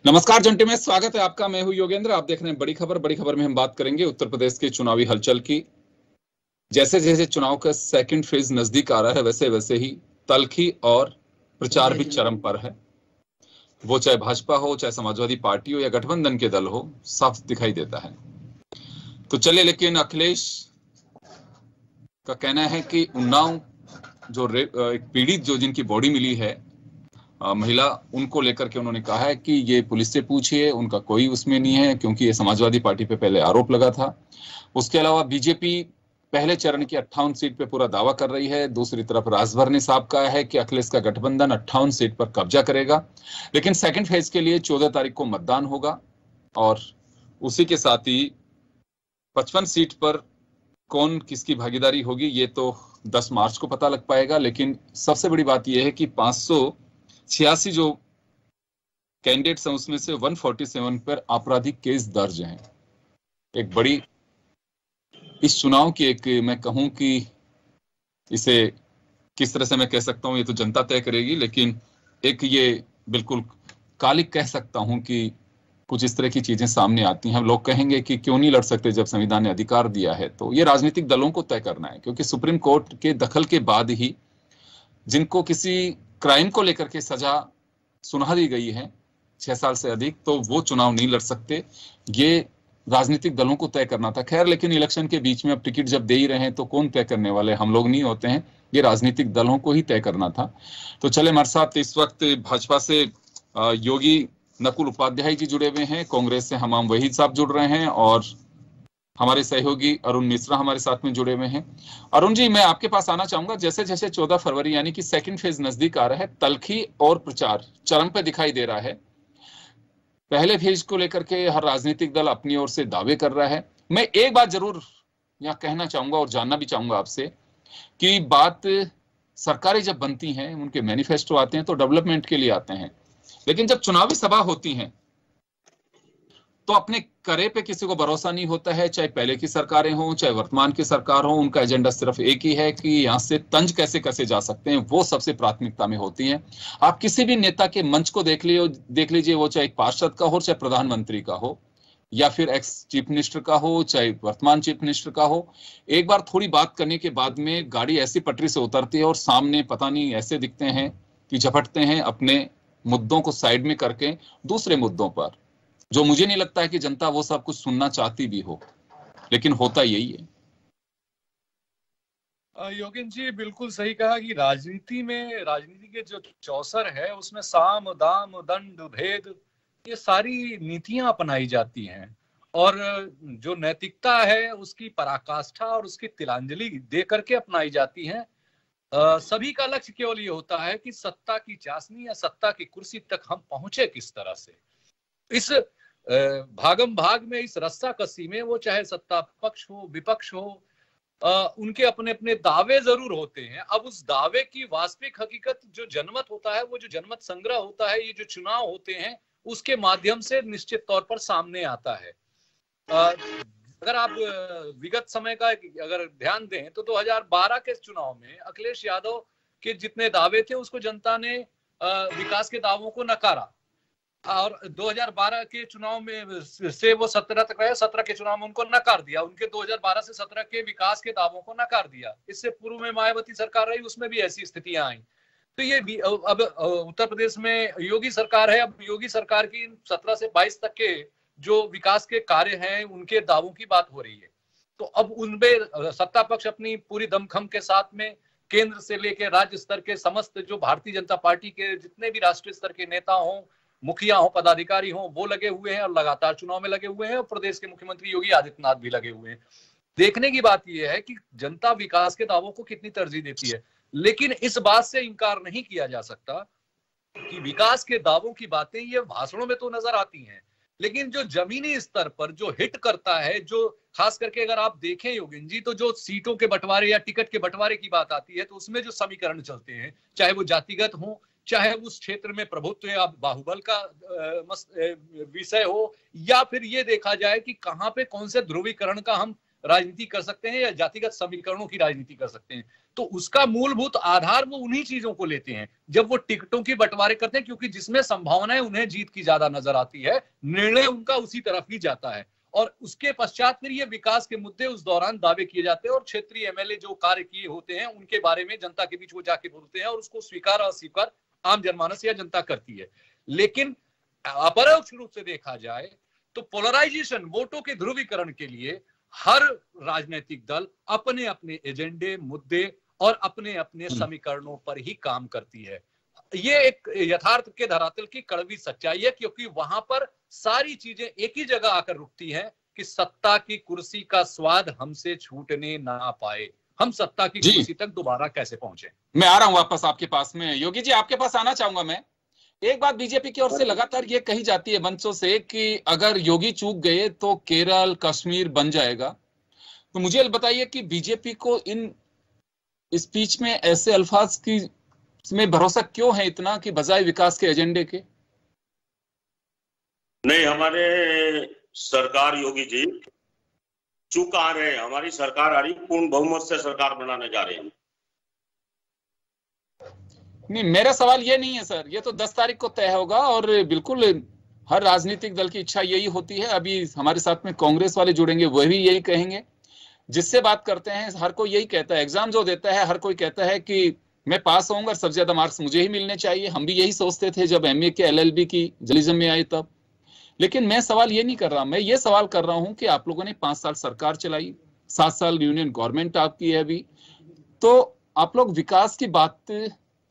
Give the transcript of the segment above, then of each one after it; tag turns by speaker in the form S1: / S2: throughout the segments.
S1: नमस्कार जंटे में स्वागत है आपका। मैं हूं योगेंद्र। आप देख रहे हैं बड़ी खबर। बड़ी खबर में हम बात करेंगे उत्तर प्रदेश के चुनावी हलचल की। जैसे जैसे चुनाव का सेकंड फेज नजदीक आ रहा है, वैसे वैसे ही तल्खी और प्रचार भी चरम पर है। वो चाहे भाजपा हो, चाहे समाजवादी पार्टी हो या गठबंधन के दल हो, साफ दिखाई देता है। तो चलिए, लेकिन अखिलेश का कहना है कि उन्नाव जो एक पीड़ित जो जिनकी बॉडी मिली है, महिला, उनको लेकर के उन्होंने कहा है कि ये पुलिस से पूछिए, उनका कोई उसमें नहीं है, क्योंकि ये समाजवादी पार्टी पे पहले आरोप लगा था। उसके अलावा बीजेपी पहले चरण की 58 सीट पे पूरा दावा कर रही है। दूसरी तरफ राजभर ने साफ कहा है कि अखिलेश का गठबंधन 58 सीट पर कब्जा करेगा, लेकिन सेकंड फेज के लिए 14 तारीख को मतदान होगा और उसी के साथ ही 55 सीट पर कौन किसकी भागीदारी होगी ये तो 10 मार्च को पता लग पाएगा। लेकिन सबसे बड़ी बात यह है कि 586 जो कैंडिडेट्स हैं उसमें से 147 पर आपराधिक केस दर्ज हैं। एक बड़ी इस चुनाव की एक, मैं कहूं कि इसे किस तरह से मैं कह सकता हूं ये तो जनता तय करेगी, लेकिन एक ये बिल्कुल कालिक कह सकता हूं कि कुछ इस तरह की चीजें सामने आती हैं। लोग कहेंगे कि क्यों नहीं लड़ सकते जब संविधान ने अधिकार दिया है। तो ये राजनीतिक दलों को तय करना है, क्योंकि सुप्रीम कोर्ट के दखल के बाद ही जिनको किसी क्राइम को लेकर के सजा सुना दी गई है 6 साल से अधिक, तो वो चुनाव नहीं लड़ सकते। ये राजनीतिक दलों को तय करना था। खैर, लेकिन इलेक्शन के बीच में अब टिकट जब दे ही रहे हैं तो कौन तय करने वाले? हम लोग नहीं होते हैं, ये राजनीतिक दलों को ही तय करना था। तो चले, हमारे साथ इस वक्त भाजपा से योगी नकुल उपाध्याय जी जुड़े हुए हैं, कांग्रेस से हमाम वहीद साहब जुड़ रहे हैं और हमारे सहयोगी अरुण मिश्रा हमारे साथ में जुड़े हुए हैं। अरुण जी, मैं आपके पास आना चाहूंगा। जैसे जैसे 14 फरवरी यानी कि सेकंड फेज नजदीक आ रहा है, तल्खी और प्रचार चरम पे दिखाई दे रहा है। पहले फेज को लेकर के हर राजनीतिक दल अपनी ओर से दावे कर रहा है। मैं एक बात जरूर यहाँ कहना चाहूंगा और जानना भी चाहूंगा आपसे कि बात सरकारें जब बनती हैं, उनके मैनिफेस्टो आते हैं तो डेवलपमेंट के लिए आते हैं, लेकिन जब चुनावी सभा होती हैं तो अपने करे पे किसी को भरोसा नहीं होता है। चाहे पहले की सरकारें हों, चाहे वर्तमान की सरकार हो, उनका एजेंडा सिर्फ एक ही है कि यहां से तंज कैसे कैसे जा सकते हैं, वो सबसे प्राथमिकता में होती है। आप किसी भी नेता के मंच को देख लीजिए, वो चाहे एक पार्षद का हो, चाहे प्रधानमंत्री का हो, या फिर एक्स चीफ मिनिस्टर का हो, चाहे वर्तमान चीफ मिनिस्टर का हो, एक बार थोड़ी बात करने के बाद में गाड़ी ऐसी पटरी से उतरती है और सामने पता नहीं ऐसे दिखते हैं कि झपटते हैं अपने मुद्दों को साइड में करके दूसरे मुद्दों पर, जो मुझे नहीं लगता है कि जनता वो सब कुछ सुनना चाहती भी हो, लेकिन होता यही है।
S2: योगेंद्र जी बिल्कुल सही कहा कि राजनीति के जो चौसर है उसमें साम दाम दंड भेद ये सारी नीतियां अपनाई जाती हैं और जो नैतिकता है उसकी पराकाष्ठा और उसकी तिलांजलि दे करके अपनाई जाती हैं। सभी का लक्ष्य केवल ये होता है कि सत्ता की चाशनी या सत्ता की कुर्सी तक हम पहुंचे किस तरह से। इस भागम भाग में, इस रस्साकसी में, वो चाहे सत्ता पक्ष हो विपक्ष हो, उनके अपने अपने दावे जरूर होते हैं। अब उस दावे की वास्तविक हकीकत जो जनमत होता है, वो जो जनमत संग्रह होता है, ये जो चुनाव होते हैं उसके माध्यम से निश्चित तौर पर सामने आता है। अगर आप विगत समय का अगर ध्यान दें तो 2012 के चुनाव में अखिलेश यादव के जितने दावे थे उसको जनता ने विकास के दावों को नकारा और 2012 के चुनाव में से वो 17 तक रहे, 17 के चुनाव में उनको नकार दिया, उनके 2012 से 17 के विकास के दावों को नकार दिया। इससे पूर्व में मायावती सरकार रही, उसमें भी ऐसी स्थितियां आई। तो ये भी अब उत्तर प्रदेश में योगी सरकार है। अब योगी सरकार की 17 से 22 तक के जो विकास के कार्य हैं उनके दावों की बात हो रही है। तो अब उनमें सत्ता पक्ष अपनी पूरी दमखम के साथ में केंद्र से लेकर राज्य स्तर के समस्त जो भारतीय जनता पार्टी के जितने भी राष्ट्रीय स्तर के नेता हों, मुखिया हो, पदाधिकारी हो, वो लगे हुए हैं और लगातार चुनाव में लगे हुए हैं और प्रदेश के मुख्यमंत्री योगी आदित्यनाथ भी लगे हुए हैं। देखने की बात यह है कि जनता विकास के दावों को कितनी तरजीह देती है, लेकिन इस बात से इनकार नहीं किया जा सकता कि विकास के दावों की बातें ये भाषणों में तो नजर आती हैं, लेकिन जो जमीनी स्तर पर जो हिट करता है, जो खास करके अगर आप देखें योगेंद्र जी, तो जो सीटों के बंटवारे या टिकट के बंटवारे की बात आती है तो उसमें जो समीकरण चलते हैं, चाहे वो जातिगत हो, चाहे उस क्षेत्र में प्रभुत्व या बाहुबल का विषय हो, या फिर ये देखा जाए कि कहां पे कौन से ध्रुवीकरण का हम राजनीति कर सकते हैं या जातिगत समीकरणों की राजनीति कर सकते हैं। तो उसका मूलभूत आधार वो उन्हीं चीजों को लेते हैं जब वो टिकटों की बंटवारे करते हैं, क्योंकि जिसमें संभावनाएं उन्हें जीत की ज्यादा नजर आती है, निर्णय उनका उसी तरफ ही जाता है। और उसके पश्चात फिर ये विकास के मुद्दे उस दौरान दावे किए जाते हैं और क्षेत्रीय एमएलए जो कार्य किए होते हैं उनके बारे में जनता के बीच वो जाके बोलते हैं और उसको स्वीकार और अस्वीकार आम जनमानस या जनता करती है। लेकिन अपरोक्ष रूप से देखा जाए तो पोलराइजेशन, वोटों के ध्रुवीकरण के लिए हर राजनीतिक दल अपने अपने एजेंडे, मुद्दे और अपने अपने समीकरणों पर ही काम करती है। ये एक यथार्थ के धरातल की कड़वी सच्चाई है, क्योंकि वहां पर सारी चीजें एक ही जगह आकर रुकती हैं कि सत्ता की कुर्सी का स्वाद हमसे छूटने ना पाए, हम सत्ता की कुर्सी तक दोबारा कैसे पहुंचे।
S1: मैं आ रहा हूं वापस आपके पास में। योगी जी, आपके पास आना चाहूंगा मैं। एक बात बीजेपी की ओर से लगातार ये कही जाती है मंचों से कि अगर योगी चूक गए तो केरल कश्मीर बन जाएगा। तो मुझे बताइए कि बीजेपी को इन स्पीच में ऐसे अल्फाज की में भरोसा क्यों है इतना कि बजाय विकास के एजेंडे के?
S3: नहीं, हमारे सरकार योगी जी चूक आ रहे हैं। हमारी सरकार आ रही, पूर्ण बहुमत से सरकार बनाने जा रहे हैं।
S1: नहीं, मेरा सवाल ये नहीं है सर, ये तो 10 तारीख को तय होगा और बिल्कुल हर राजनीतिक दल की इच्छा यही होती है। अभी हमारे साथ में कांग्रेस वाले जुड़ेंगे, वह भी यही कहेंगे। जिससे बात करते हैं हर कोई यही कहता है, एग्जाम जो देता है हर कोई कहता है कि मैं पास होऊंगा और सबसे ज्यादा मार्क्स मुझे ही मिलने चाहिए। हम भी यही सोचते थे जब एमए के एलएलबी की जर्नलिज्म में आए तब। लेकिन मैं सवाल ये नहीं कर रहा, मैं ये सवाल कर रहा हूं कि आप लोगों ने 5 साल सरकार चलाई, 7 साल यूनियन गवर्नमेंट आपकी है अभी, तो आप लोग विकास की बात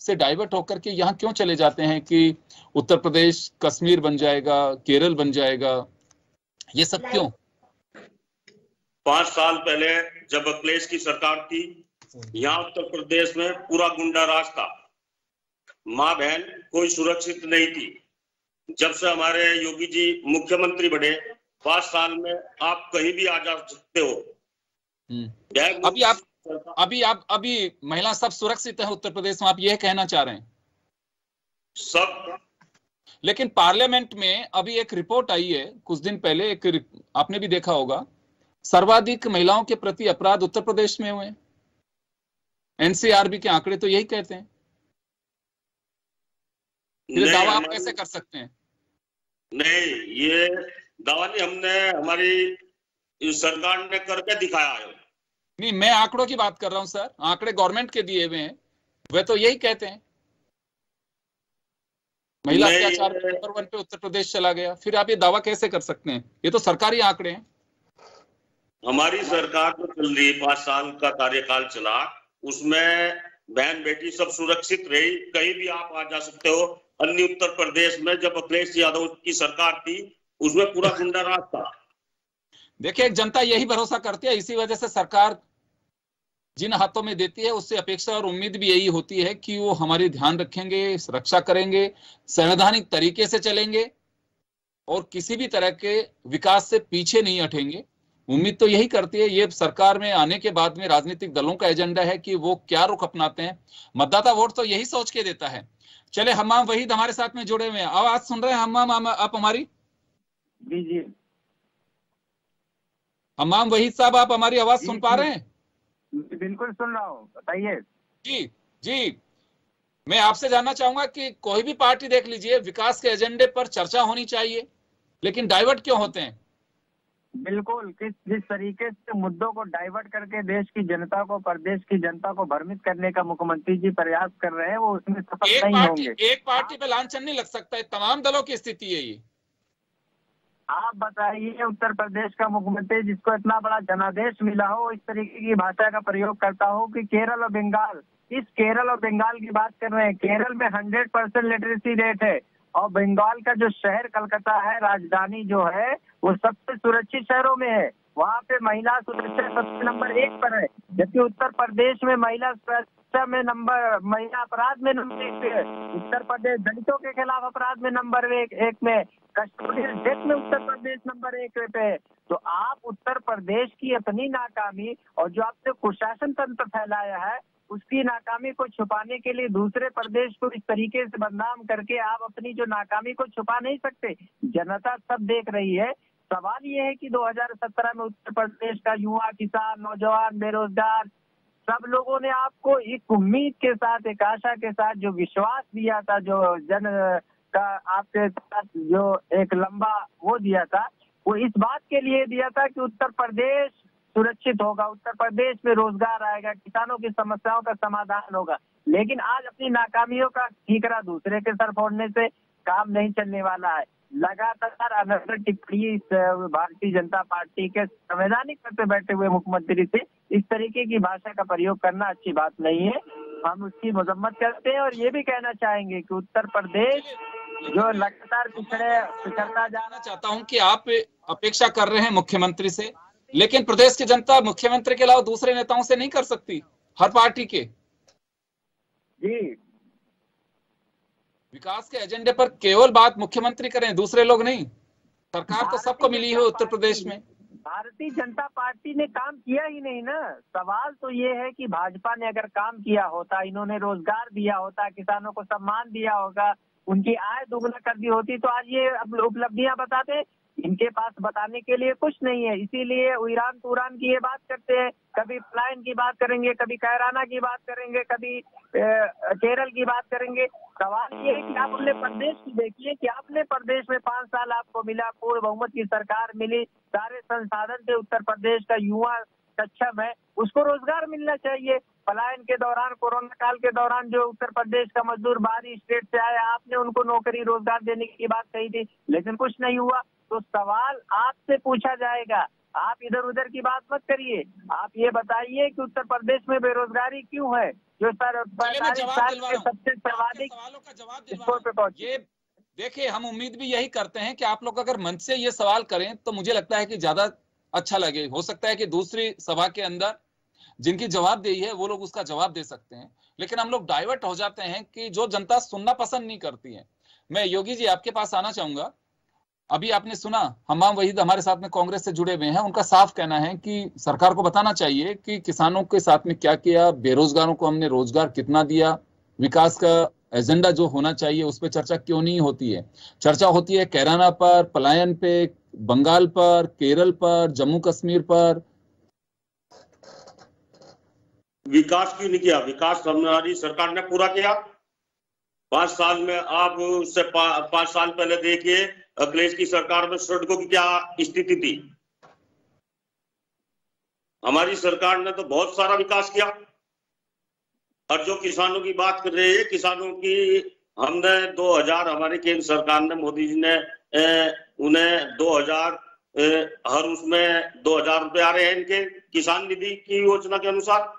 S1: से डाइवर्ट होकर के यहाँ क्यों चले जाते हैं कि उत्तर प्रदेश कश्मीर बन जाएगा, केरल बन जाएगा, ये सब क्यों?
S3: 5 साल पहले जब अखिलेश की सरकार थी, यहाँ उत्तर प्रदेश में पूरा गुंडा राज था, माँ बहन कोई सुरक्षित नहीं थी। जब से हमारे योगी जी मुख्यमंत्री बने, 5 साल में आप कहीं भी आ जा सकते हो।
S1: अभी महिला सब सुरक्षित है उत्तर प्रदेश में, आप यह कहना चाह रहे हैं?
S3: सब।
S1: लेकिन पार्लियामेंट में अभी एक रिपोर्ट आई है कुछ दिन पहले, एक आपने भी देखा होगा, सर्वाधिक महिलाओं के प्रति अपराध उत्तर प्रदेश में हुए। एनसीआरबी के आंकड़े तो यही कहते हैं। ये दावा आप कैसे कर सकते हैं?
S3: नहीं, ये दावा नहीं, हमने हमारी सरकार ने करके दिखाया है।
S1: नहीं, मैं आंकड़ों की बात कर रहा हूं सर, आंकड़े गवर्नमेंट के दिए हुए हैं, वे तो यही कहते हैं महिला अत्याचार नंबर 1 पे उत्तर प्रदेश चला गया। फिर आप ये दावा कैसे कर सकते हैं? ये तो सरकारी आंकड़े हैं।
S3: हमारी सरकार जो चल रही 5 साल का कार्यकाल चला, उसमें बहन बेटी सब सुरक्षित रही, कहीं भी आप आ जा सकते हो। अन्य उत्तर प्रदेश में जब अखिलेश यादव की सरकार थी, उसमें पूरा गुंडा राज था।
S1: देखिए, जनता यही भरोसा करती है, इसी वजह से सरकार जिन हाथों में देती है उससे अपेक्षा और उम्मीद भी यही होती है कि वो हमारी ध्यान रखेंगे, रक्षा करेंगे, संवैधानिक तरीके से चलेंगे और किसी भी तरह के विकास से पीछे नहीं हटेंगे। उम्मीद तो यही करती है। ये सरकार में आने के बाद में राजनीतिक दलों का एजेंडा है कि वो क्या रुख अपनाते हैं। मतदाता वोट तो यही सोच के देता है। चले, हम्माम वहीद हमारे साथ में जुड़े हुए हैं, आवाज सुन रहे हैं हम्माम आप हमारी?
S4: जी
S1: हम्माम वहीद साहब, आप हमारी आवाज सुन पा रहे हैं?
S4: बिल्कुल सुन रहा हूँ, बताइए।
S1: जी, मैं आपसे जानना चाहूंगा कि कोई भी पार्टी देख लीजिए, विकास के एजेंडे पर चर्चा होनी चाहिए, लेकिन डाइवर्ट क्यों होते हैं?
S4: बिल्कुल, जिस तरीके से मुद्दों को डाइवर्ट करके देश की जनता को, प्रदेश की जनता को भ्रमित करने का मुख्यमंत्री जी प्रयास कर रहे हैं, वो उसमें सफल नहीं होंगे।
S1: एक पार्टी पे लांछन नहीं लग सकता है, तमाम दलों की स्थिति है ये।
S4: आप बताइए, उत्तर प्रदेश का मुख्यमंत्री जिसको इतना बड़ा जनादेश मिला हो, इस तरीके की भाषा का प्रयोग करता हो कि केरल और बंगाल, इस केरल और बंगाल की बात कर रहे हैं। केरल में 100% लिटरेसी रेट है और बंगाल का जो शहर कलकत्ता है, राजधानी जो है, वो सबसे सुरक्षित शहरों में है। वहाँ पे महिला सुरक्षा सबसे नंबर 1 पर है, जबकि उत्तर प्रदेश में महिला सुरक्षा में महिला अपराध में नंबर 1 पे है। उत्तर प्रदेश दलितों के खिलाफ अपराध में नंबर 1 में, कस्टोडियल डेथ में उत्तर प्रदेश नंबर 1 पे है। तो आप उत्तर प्रदेश की अपनी नाकामी और जो आपने कुशासन तंत्र फैलाया है, उसकी नाकामी को छुपाने के लिए दूसरे प्रदेश को इस तरीके से बदनाम करके आप अपनी जो नाकामी को छुपा नहीं सकते। जनता सब देख रही है, सवाल ये है कि 2017 में उत्तर प्रदेश का युवा, किसान, नौजवान, बेरोजगार सब लोगों ने आपको एक उम्मीद के साथ, एक आशा के साथ जो विश्वास दिया था, जो जन का आपके साथ जो एक लंबा वो दिया था, वो इस बात के लिए दिया था कि उत्तर प्रदेश सुरक्षित होगा, उत्तर प्रदेश में रोजगार आएगा, किसानों की समस्याओं का समाधान होगा। लेकिन आज अपनी नाकामियों का ठीकरा दूसरे के सर फोड़ने से काम नहीं चलने वाला है। लगातार अनर्गल टिप्पणी इस भारतीय जनता पार्टी के संवैधानिक पद पे बैठे हुए मुख्यमंत्री से इस तरीके की भाषा का प्रयोग करना अच्छी बात नहीं है। हम उसकी मजम्मत करते हैं और ये भी कहना चाहेंगे कि उत्तर प्रदेश जो लगातार पिछड़ता जाना
S1: चाहता हूं कि आप अपेक्षा कर रहे हैं मुख्यमंत्री से, लेकिन प्रदेश की जनता मुख्यमंत्री के अलावा दूसरे नेताओं से नहीं कर सकती, हर पार्टी के।
S4: जी,
S1: विकास के एजेंडे पर केवल बात मुख्यमंत्री करें, दूसरे लोग नहीं। सरकार तो सबको मिली है उत्तर प्रदेश में।
S4: भारतीय जनता पार्टी ने काम किया ही नहीं ना। सवाल तो ये है कि भाजपा ने अगर काम किया होता, इन्होंने रोजगार दिया होता, किसानों को सम्मान दिया होगा, उनकी आय दोगुना कर दी होती, तो आज ये उपलब्धियां बताते। इनके पास बताने के लिए कुछ नहीं है, इसीलिए ईरान तुरान की ये बात करते हैं। कभी पलायन की बात करेंगे, कभी कैराना की बात करेंगे, कभी केरल की बात करेंगे। सवाल ये है कि आप अपने प्रदेश की देखिए कि अपने प्रदेश में 5 साल आपको मिला, पूर्ण बहुमत की सरकार मिली, सारे संसाधन थे, उत्तर प्रदेश का युवा सक्षम है, उसको रोजगार मिलना चाहिए। पलायन के दौरान, कोरोना काल के दौरान जो उत्तर प्रदेश का मजदूर बाहरी स्टेट से आया, आपने उनको नौकरी रोजगार देने की बात कही थी, लेकिन कुछ नहीं हुआ। तो सवाल आपसे पूछा जाएगा, आप इधर उधर की बात मत करिए। आप ये बताइए कि उत्तर प्रदेश में बेरोजगारी क्यों है, जो सर 45 साल के सबसे सर्वाधिक
S1: सवालों का जवाब ये देखिए, हम उम्मीद भी यही करते हैं कि आप लोग अगर मंच से ये सवाल करें तो मुझे लगता है कि ज्यादा अच्छा लगे। हो सकता है कि दूसरी सभा के अंदर जिनकी जवाबदेही है वो लोग उसका जवाब दे सकते हैं, लेकिन हम लोग डाइवर्ट हो जाते हैं कि जो जनता सुनना पसंद नहीं करती है। मैं योगी जी आपके पास आना चाहूंगा। अभी आपने सुना, हमाम वहीद हमारे साथ में कांग्रेस से जुड़े हुए हैं, उनका साफ कहना है कि सरकार को बताना चाहिए कि किसानों के साथ में क्या किया, बेरोजगारों को हमने रोजगार कितना दिया, विकास का एजेंडा जो होना चाहिए उस पर चर्चा क्यों नहीं होती है। चर्चा होती है कैराना पर, पलायन पे, बंगाल पर, केरल पर, जम्मू कश्मीर पर।
S3: विकास क्यों नहीं किया? विकास हमारी सरकार ने पूरा किया 5 साल में। आप उससे 5 साल पहले देखिए अखिलेश की सरकार में सड़कों की क्या स्थिति थी। हमारी सरकार ने तो बहुत सारा विकास किया। और जो किसानों की बात कर रहे हैं, किसानों की हमने 2000, हमारी केंद्र सरकार ने, मोदी जी ने उन्हें 2000 हर उसमें 2000 रुपए आ रहे हैं इनके किसान निधि की योजना के अनुसार।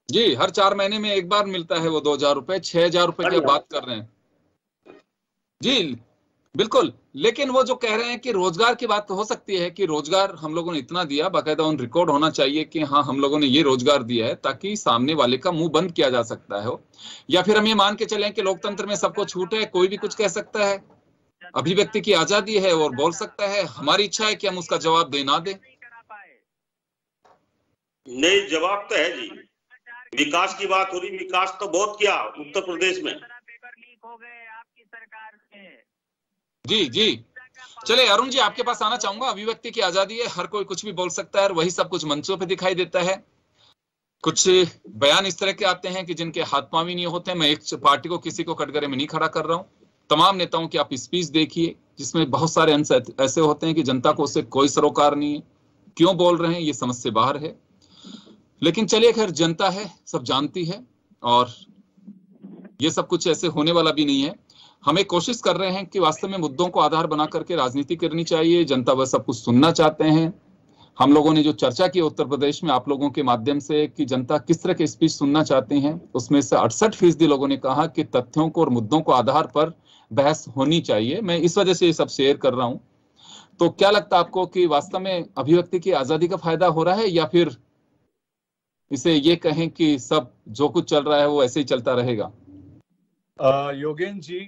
S1: जी, हर 4 महीने में एक बार मिलता है वो 2000 रुपए। 6000 रुपए की बात कर रहे हैं जी, बिल्कुल। लेकिन वो जो कह रहे हैं कि रोजगार की बात तो हो सकती है कि रोजगार हम लोगों ने इतना दिया, बाकायदा उन रिकॉर्ड होना चाहिए कि हाँ हम लोगों ने ये रोजगार दिया है, ताकि सामने वाले का मुंह बंद किया जा सकता है। या फिर हम ये मान के चलें कि लोकतंत्र में सबको छूट है, कोई भी कुछ कह सकता है, अभिव्यक्ति की आजादी है और बोल सकता है। हमारी इच्छा है कि हम उसका जवाब दे ना दे।
S3: नहीं, जवाब तो है जी। विकास की बात हो रही, विकास तो बहुत किया उत्तर प्रदेश में।
S4: पेपर लीक हो गए आपकी सरकार में।
S1: जी जी, चले अरुण जी आपके पास आना चाहूंगा। अभिव्यक्ति की आजादी है, हर कोई कुछ भी बोल सकता है और वही सब कुछ मंचों पे दिखाई देता है। कुछ बयान इस तरह के आते हैं कि जिनके हाथ पांव ही नहीं होते। मैं एक पार्टी को, किसी को कटघरे में नहीं खड़ा कर रहा हूं। तमाम नेताओं की आप स्पीच देखिए जिसमें बहुत सारे अंश ऐसे होते हैं कि जनता को उससे कोई सरोकार नहीं है, क्यों बोल रहे हैं ये समझ से बाहर है। लेकिन चलिए, खैर जनता है, सब जानती है और ये सब कुछ ऐसे होने वाला भी नहीं है। हमें कोशिश कर रहे हैं कि वास्तव में मुद्दों को आधार बना करके राजनीति करनी चाहिए। जनता वह सब कुछ सुनना चाहते हैं। हम लोगों ने जो चर्चा की उत्तर प्रदेश में आप लोगों के माध्यम से कि जनता किस तरह के स्पीच सुनना चाहते हैं, उसमें से 68% लोगों ने कहा कि तथ्यों को और मुद्दों को आधार पर बहस होनी चाहिए। मैं इस वजह से ये सब शेयर कर रहा हूं। तो क्या लगता है आपको कि वास्तव में अभिव्यक्ति की आजादी का फायदा हो रहा है, या फिर इसे ये कहें कि सब जो कुछ चल रहा है वो ऐसे ही चलता रहेगा?
S2: योगेंद्र जी,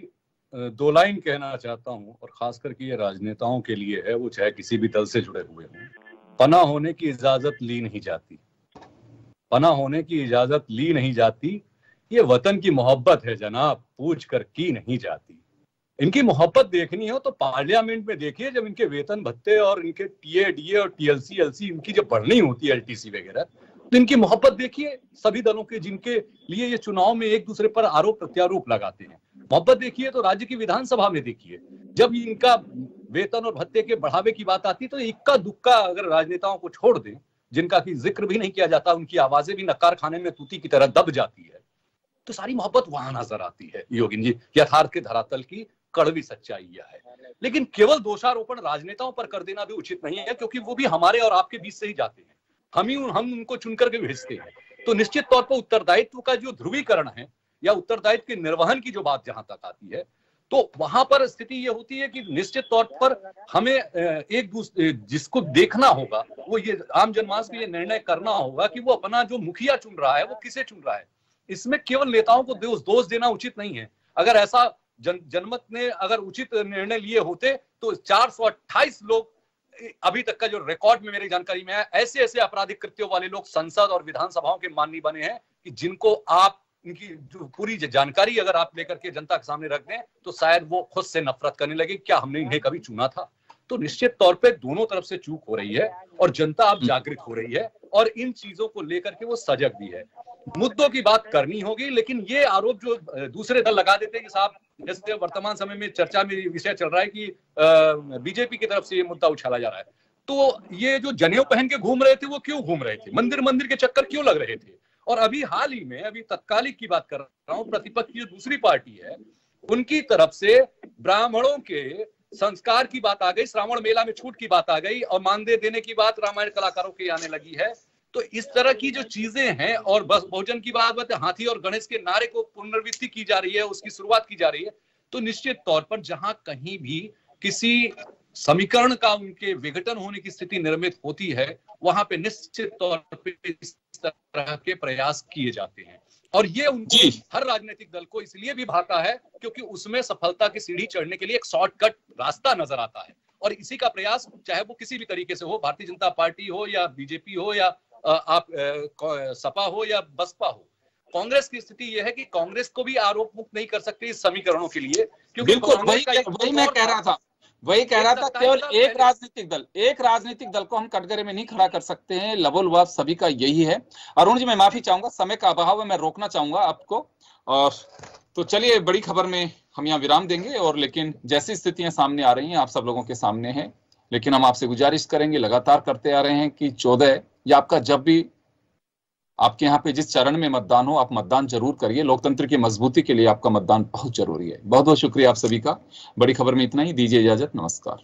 S2: 2 लाइन कहना चाहता हूं, और खास करके ये राजनेताओं के लिए है, वो चाहे किसी भी दल से जुड़े हुए हों। पना होने की इजाजत ली नहीं जाती, पना होने की इजाजत ली नहीं जाती। ये वतन की मोहब्बत है जनाब, पूछ कर की नहीं जाती। इनकी मोहब्बत देखनी हो तो पार्लियामेंट में देखिए, जब इनके वेतन भत्ते और इनके टीए, डीए और टीएलसी, एलसी इनकी जब बढ़नी होती है, एलटीसी वगैरह, तो इनकी मोहब्बत देखिए सभी दलों के, जिनके लिए ये चुनाव में एक दूसरे पर आरोप प्रत्यारोप लगाते हैं। मोहब्बत देखिए तो राज्य की विधानसभा में देखिए, जब इनका वेतन और भत्ते के बढ़ावे की बात आती है तो इक्का दुक्का अगर राजनेताओं को छोड़ दें, जिनका की जिक्र भी नहीं किया जाता, उनकी आवाजें भी नक्कार खाने में तूती की तरह दब जाती है, तो सारी मोहब्बत वहां नजर आती है। योगिन जी, यथार्थ के धरातल की कड़वी सच्चाई यह है। लेकिन केवल दोषारोपण राजनेताओं पर कर देना भी उचित नहीं है, क्योंकि वो भी हमारे और आपके बीच से ही जाते हैं, हम उनको चुनकर के भेजते हैं। तो निश्चित तौर पर उत्तरदायित्व का जो ध्रुवीकरण है या उत्तरदायित्व के निर्वहन की जो बात जहां तक आती है, तो वहां पर स्थिति ये होती है कि निश्चित तौर पर हमें एक दूसरे जिसको देखना होगा, वो ये आम जनमानस को ये निर्णय करना होगा कि वो अपना जो मुखिया चुन रहा है वो किसे चुन रहा है। इसमें केवल नेताओं को दोष देना उचित नहीं है। अगर ऐसा जनमत ने अगर उचित निर्णय लिए होते तो 428 लोग अभी तक का जो रिकॉर्ड में मेरी जानकारी में है, ऐसे ऐसे आपराधिक कृत्यों वाले लोग संसद और विधानसभाओं के माननीय बने हैं कि जिनको आप इनकी जो पूरी जानकारी अगर आप लेकर के जनता के सामने रख दें तो शायद वो खुद से नफरत करने लगे, क्या हमने इन्हें कभी चुना था। तो निश्चित तौर पे दोनों तरफ से चूक हो रही है और जनता अब जागृत हो रही है और इन चीजों को लेकर के वो सजग भी है। मुद्दों की बात करनी होगी, लेकिन ये आरोप जो दूसरे दल लगा देते हैं कि साहब, जैसे वर्तमान समय में चर्चा में विषय चल रहा है कि बीजेपी की तरफ से ये मुद्दा उछाला जा रहा है, तो ये जो जनेऊ पहन के घूम रहे थे वो क्यों घूम रहे थे, मंदिर के चक्कर क्यों लग रहे थे। और अभी हाल ही में, अभी तत्कालिक की बात कर रहा हूं, प्रतिपक्ष की जो दूसरी पार्टी है उनकी तरफ से ब्राह्मणों के संस्कार की बात आ गई, श्रावण मेला में छूट की बात आ गई और मानदेय देने की बात रामायण कलाकारों की आने लगी है। तो इस तरह की जो चीजें हैं, और बस बहुजन की बात हाथी और गणेश के नारे को पुनरावृत्ति की जा रही है, उसकी शुरुआत की जा रही है, तो निश्चित तौर पर जहां कहीं भी किसी समीकरण का उनके विघटन होने की स्थिति निर्मित होती है, वहां पे निश्चित तौर पे इस तरह के प्रयास किए जाते हैं। और ये उनको हर राजनीतिक दल को इसलिए भी भाता है क्योंकि उसमें सफलता की सीढ़ी चढ़ने के लिए एक शॉर्टकट रास्ता नजर आता है, और इसी का प्रयास चाहे वो किसी भी तरीके से हो, भारतीय जनता पार्टी हो या बीजेपी हो या आप सपा हो या बसपा हो। कांग्रेस की स्थिति यह है कि कांग्रेस को भी आरोप मुक्त नहीं कर सकते इस समीकरणों के लिए, क्योंकि
S1: वही मैं कह रहा था केवल एक राजनीतिक दल को हम कटघरे में नहीं खड़ा कर सकते हैं, लबोलबाब सभी का यही है। अरुण जी, मैं माफी चाहूंगा, समय का अभाव है, मैं रोकना चाहूंगा आपको। और तो चलिए, बड़ी खबर में हम यहाँ विराम देंगे, और लेकिन जैसी स्थितियां सामने आ रही हैं आप सब लोगों के सामने है, लेकिन हम आपसे गुजारिश करेंगे, लगातार करते आ रहे हैं कि 14 या आपका जब भी आपके यहाँ पे जिस चरण में मतदान हो, आप मतदान जरूर करिए। लोकतंत्र की मजबूती के लिए आपका मतदान बहुत जरूरी है। बहुत बहुत शुक्रिया आप सभी का। बड़ी खबर में इतना ही, दीजिए इजाजत, नमस्कार।